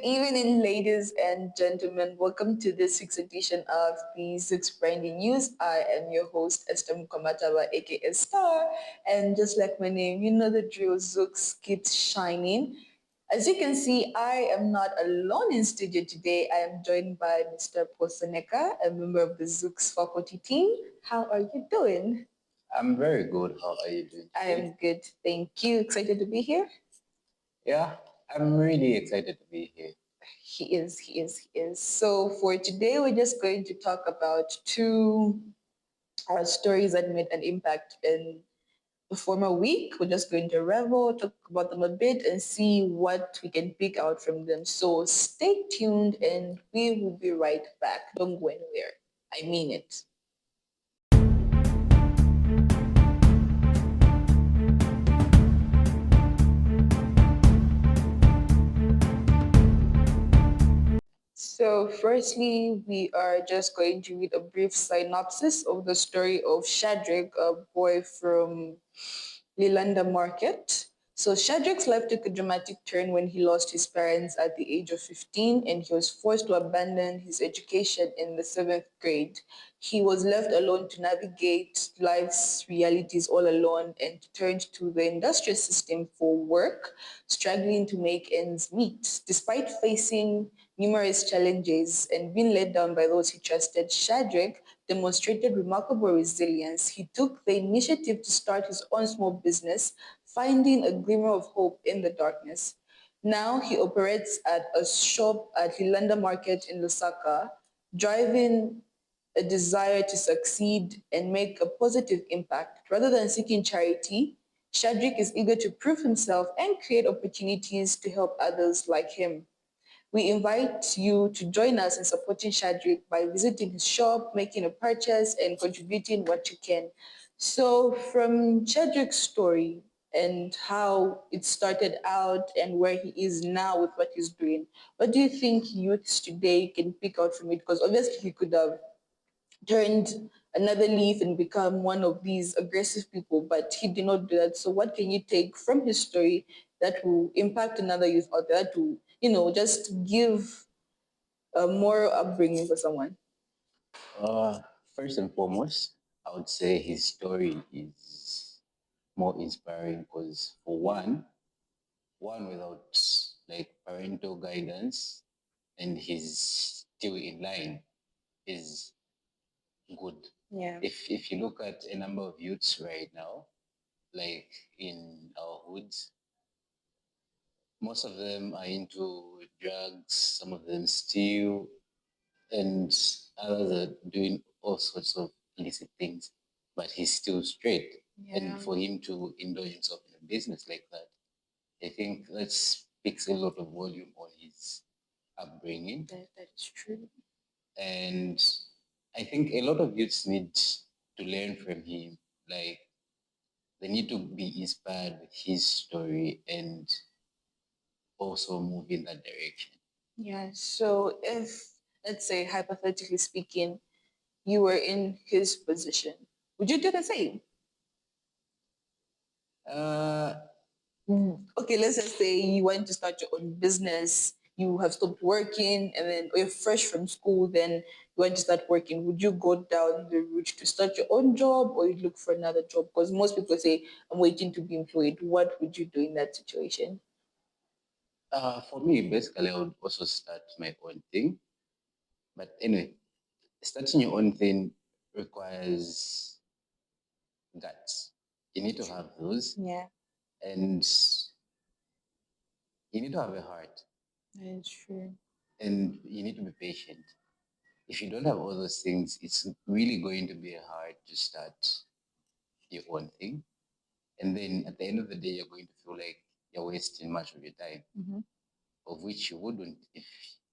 evening, ladies and gentlemen. Welcome to this week's edition of the ZuX Branding News. I am your host, Esther Mukamataba, aka Starr. And just like my name, you know the drill, ZuX keeps shining. As you can see, I am not alone in studio today. I am joined by Mr. Posaneka, a member of the ZuX faculty team. How are you doing? I'm very good. How are you doing I today? am good. Thank you. Excited to be here? Yeah, I'm really excited to be here. He is. So for today, we're just going to talk about two stories that made an impact in the former week. We're just going to revel, talk about them a bit, and see what we can pick out from them. So stay tuned, and we will be right back. Don't go anywhere. I mean it. So firstly, we are just going to read a brief synopsis of the story of Shadrach, a boy from Lilanda Market. So Shadrach's life took a dramatic turn when he lost his parents at the age of 15 and he was forced to abandon his education in the seventh grade. He was left alone to navigate life's realities all alone and turned to the industrial system for work, struggling to make ends meet. Despite facing numerous challenges and being let down by those he trusted, Shadrach demonstrated remarkable resilience. He took the initiative to start his own small business, finding a glimmer of hope in the darkness. Now he operates at a shop at Lilanda Market in Lusaka, driving a desire to succeed and make a positive impact. Rather than seeking charity, Shadrach is eager to prove himself and create opportunities to help others like him. We invite you to join us in supporting Shadrach by visiting his shop, making a purchase, and contributing what you can. So, from Shadrach's story and how it started out and where he is now with what he's doing, what do you think youths today can pick out from it? Because obviously he could have turned another leaf and become one of these aggressive people, but he did not do that. So what can you take from his story that will impact another youth out there, that will, just give a more upbringing for someone? Uh, First and foremost, I would say his story is more inspiring because, for one without like parental guidance, and he's still in line, is good. Yeah. If you look at a number of youths right now, like in our hoods, most of them are into drugs. Some of them steal, and others are doing all sorts of illicit things, but he's still straight. Yeah. And for him to indulge himself in a business like that, I think that speaks a lot of volume on his upbringing. That's true. And I think a lot of youths need to learn from him. Like, they need to be inspired with his story and also move in that direction. Yeah. So if, let's say, hypothetically speaking, you were in his position, would you do the same? Uh, Okay, let's just say you want to start your own business, you have stopped working, and then or you're fresh from school, then you want to start working. Would you go down the route to start your own job or you look for another job? Because most people say, I'm waiting to be employed. What would you do in that situation? for me, basically, I would also start my own thing. But anyway, starting your own thing requires guts. You need to have those, Yeah, and you need to have a heart, that's true. and you need to be patient. If you don't have all those things, it's really going to be hard to start your own thing. And then at the end of the day, you're going to feel like you're wasting much of your time, Hmm. of which you wouldn't if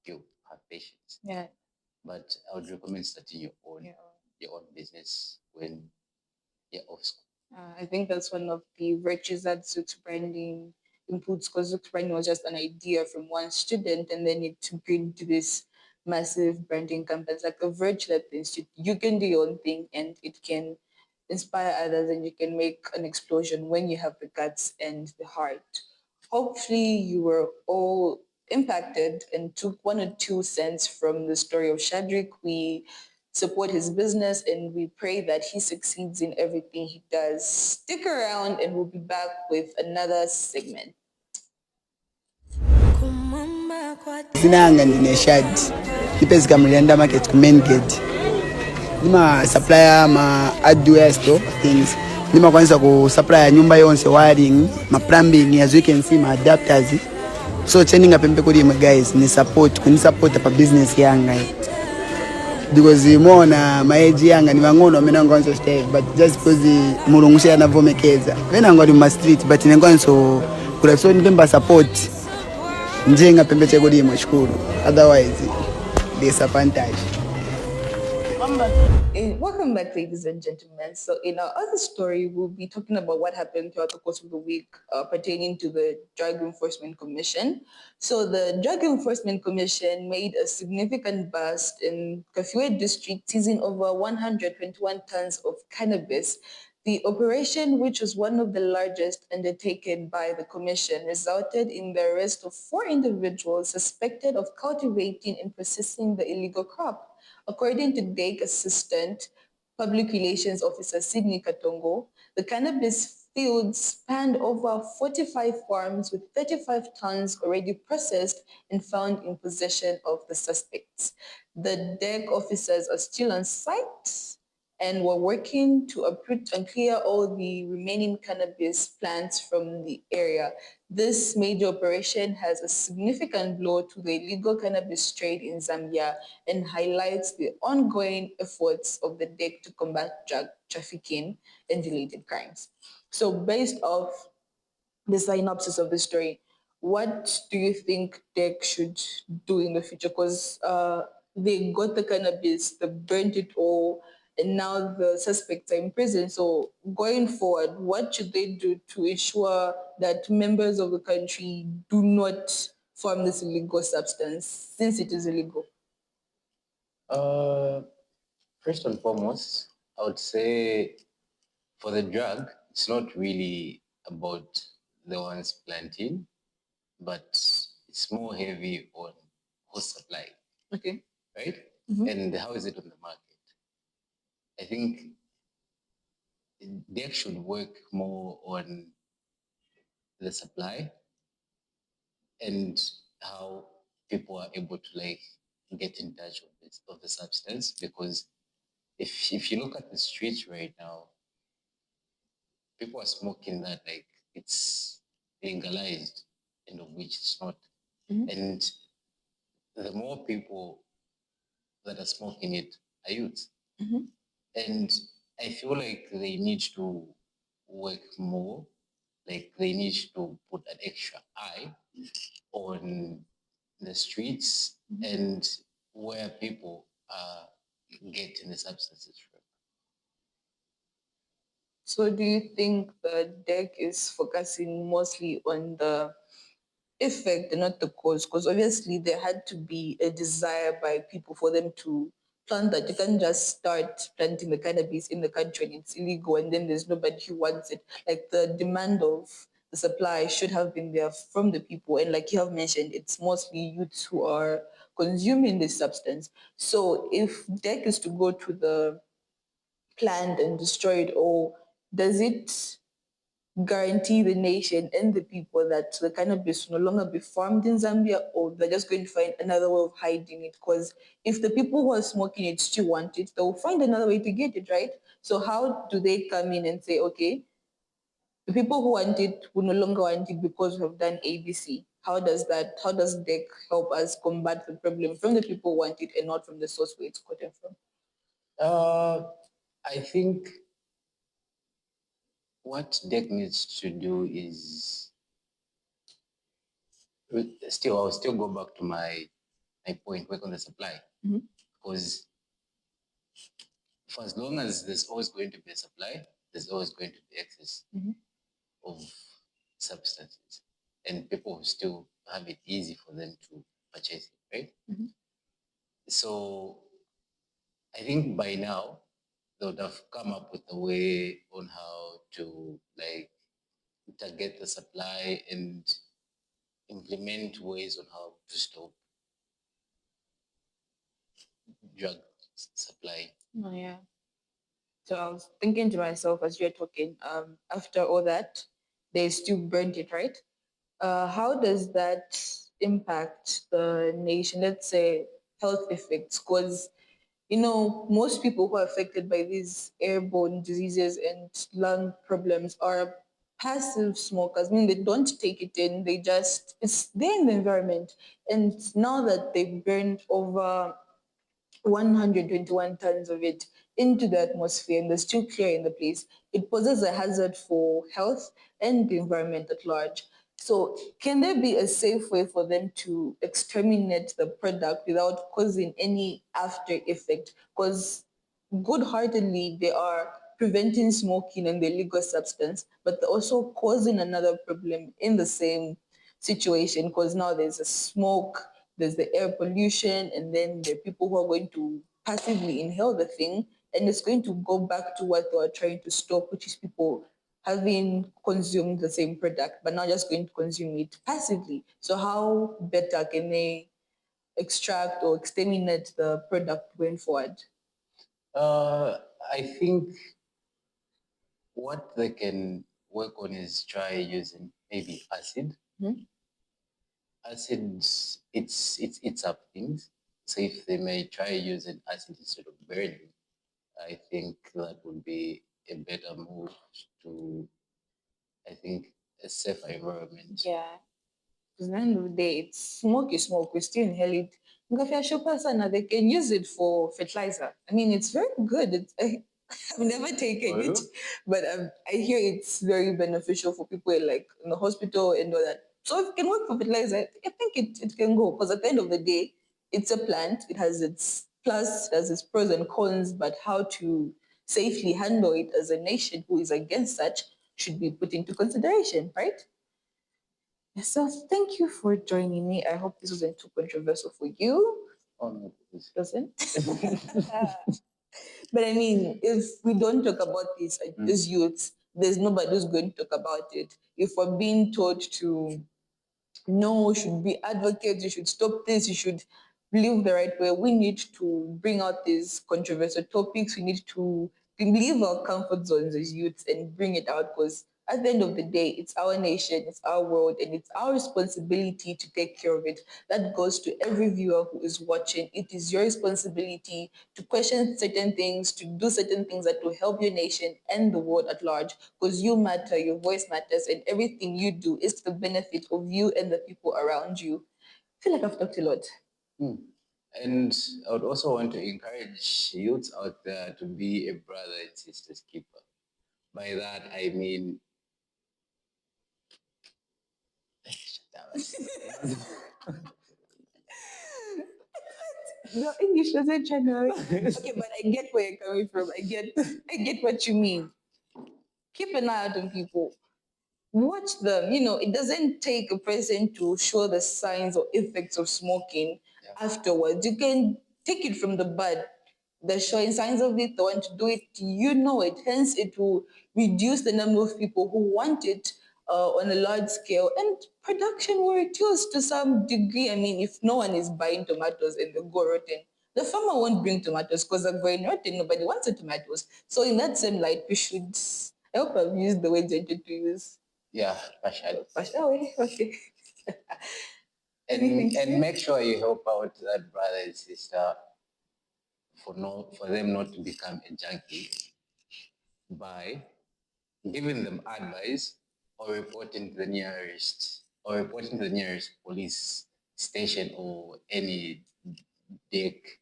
you have patience. Yeah. But I would recommend starting Yeah. your own business when you're off school. I think that's one of the virtues that ZuX branding includes, because ZuX branding was just an idea from one student and then it grew to this massive branding campaign. It's like a virtue that you can do your own thing and it can inspire others and you can make an explosion when you have the guts and the heart. Hopefully you were all impacted and took 1 or 2 cents from the story of Shadrach. We support his business and we pray that he succeeds in everything he does. Stick around and we'll be back with another segment. Zinanga ndine shad ndipezika mlienda market ku main gate ndima supplier ma hardware store things ndima kwanza ku supplier nyumba yonse wiring ma plumbing as you can see ma adapters so cheninga pembe kuli my guys ni support kuni support pa business yanga because mona maage yanga ni bangono mena ngonso stay but just because mulungusha yanavomekeza vena ngwali ma street but nengonso kula so ndimba support njenga pembe chekuli mashukuru otherwise disadvantage. Welcome back, ladies and gentlemen. So, in our other story, we'll be talking about what happened throughout the course of the week pertaining to the Drug Enforcement Commission. So, the Drug Enforcement Commission made a significant bust in Kafue district, seizing over 121 tons of cannabis. The operation, which was one of the largest undertaken by the commission, resulted in the arrest of 4 individuals suspected of cultivating and processing the illegal crop. According to DAKE Assistant Public Relations Officer Sydney Katongo, the cannabis fields spanned over 45 farms with 35 tons already processed and found in possession of the suspects. The DAKE officers are still on site and were working to uproot and clear all the remaining cannabis plants from the area. This major operation has a significant blow to the illegal cannabis trade in Zambia and highlights the ongoing efforts of the DEC to combat drug trafficking and related crimes. So based off the synopsis of the story, what do you think tech should do in the future? Because they got the cannabis, they burnt it all, and now the suspects are in prison. So going forward, what should they do to ensure that members of the country do not farm this illegal substance since it is illegal? Uh, First and foremost, I would say for the drug, it's not really about the ones planting, but it's more heavy on who's supply, Okay. right? And how is it on the market? I think they should work more on the supply and how people are able to like get in touch with this of the substance because if you look at the streets right now, people are smoking that like it's legalized and of which it's not. And the more people that are smoking it are youth. And I feel like they need to work more, like they need to put an extra eye on the streets and where people are getting the substances from. So do you think the deck is focusing mostly on the effect and not the cause? Because obviously there had to be a desire by people for them to plant that. You can't just start planting the cannabis in the country and it's illegal and then there's nobody who wants it. Like the demand of the supply should have been there from the people. And like you have mentioned, it's mostly youths who are consuming this substance. So if deck is to go to the plant and destroy it all, does it guarantee the nation and the people that the cannabis will no longer be farmed in Zambia, or they're just going to find another way of hiding it? Because if the people who are smoking it still want it, they'll find another way to get it, right? So how do they come in and say, okay, the people who want it will no longer want it because we have done ABC? How does DEC help us combat the problem from the people who want it and not from the source where it's gotten from? Uh, I think what DEC needs to do is I'll still go back to my point, work on the supply. Because for as long as there's always going to be a supply, there's always going to be excess of substances. And people will still have it easy for them to purchase it, right? So I think by now they would have come up with a way on how to like target the supply and implement ways on how to stop drug supply. Oh, yeah. So I was thinking to myself as you're talking, after all that, they still burned it, right? How does that impact the nation? Let's say health effects, because most people who are affected by these airborne diseases and lung problems are passive smokers. I mean, they don't take it in; it's there in the environment. And now that they've burned over 121 tons of it into the atmosphere and they're still clear in the place, it poses a hazard for health and the environment at large. So, can there be a safe way for them to exterminate the product without causing any after effect? Because good-heartedly they are preventing smoking and the illegal substance, but they're also causing another problem in the same situation because now there's a smoke, there's the air pollution, and then there are people who are going to passively inhale the thing, and it's going to go back to what they were trying to stop, which is people having consumed the same product, but now just going to consume it passively. So how better can they extract or exterminate the product going forward? Uh, I think what they can work on is try using maybe acid. Hmm? Acid, it's up things. So if they may try using acid instead of burning, I think that would be a better move to, I think, a safer environment. Yeah. Because at the end of the day, it's smoke is smoke. We still inhale it. Ngafia person, they can use it for fertilizer. I mean, it's very good. I've never taken it, but I hear it's very beneficial for people like in the hospital and all that. So if it can work for fertilizer, I think it can go. Because at the end of the day, it's a plant. It has its plus, it has its pros and cons, but how to safely handle it as a nation who is against such should be put into consideration, right? So thank you for joining me. I hope this wasn't too controversial for you. Oh, no, please. Doesn't? But I mean, if we don't talk about this as youths, there's nobody who's going to talk about it. If we're being told to no, we should be advocates, you should stop this, you should live the right way. We need to bring out these controversial topics. We need to leave our comfort zones as youths and bring it out because at the end of the day, it's our nation, it's our world, and it's our responsibility to take care of it. That goes to every viewer who is watching. It is your responsibility to question certain things, to do certain things that will help your nation and the world at large because you matter, your voice matters, and everything you do is to the benefit of you and the people around you. I feel like I've talked a lot. Hmm. And I would also want to encourage youths out there to be a brother and sister's keeper. By that, I mean, No, English doesn't channel. Okay, but I get where you're coming from. I get what you mean. Keep an eye out on people. Watch them. It doesn't take a person to show the signs or effects of smoking afterwards. You can take it from the bud. They're showing signs of it, they want to do it, you know it. Hence, it will reduce the number of people who want it on a large scale, and production will reduce to some degree. I mean, if no one is buying tomatoes and they go rotten, the farmer won't bring tomatoes because they're going rotten. Nobody wants the tomatoes. So, in that same light, we should. I hope I've used the word gentle to use. yeah, partial. Partial, okay. And make sure you help out that brother and sister for them not to become a junkie by giving them advice or reporting to the nearest police station or any dick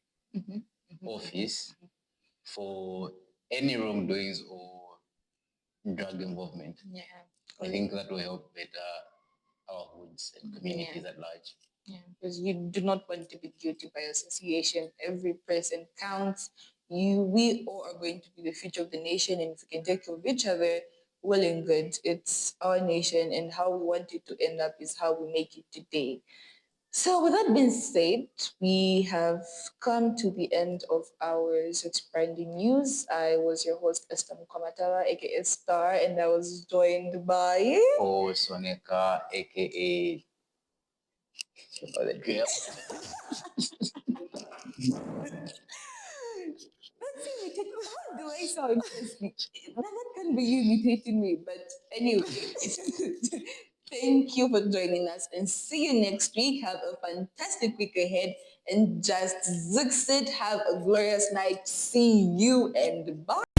office for any wrongdoings or drug involvement. Yeah. I think that will help better our hoods and communities at large. Yeah, because you do not want to be guilty by association. Every person counts. We all are going to be the future of the nation, and if we can take care of each other, well and good. It's our nation, and how we want it to end up is how we make it today. So, with that being said, we have come to the end of our ZuX branding news. I was your host, Esther Mukamatala, aka Starr, and I was joined by. Oh, Soneka, aka For the drill. That's imitating. How do I sound? Firstly, that can be you imitating me. But anyway, thank you for joining us and see you next week. Have a fantastic week ahead and just ZuX it. Have a glorious night. See you and bye.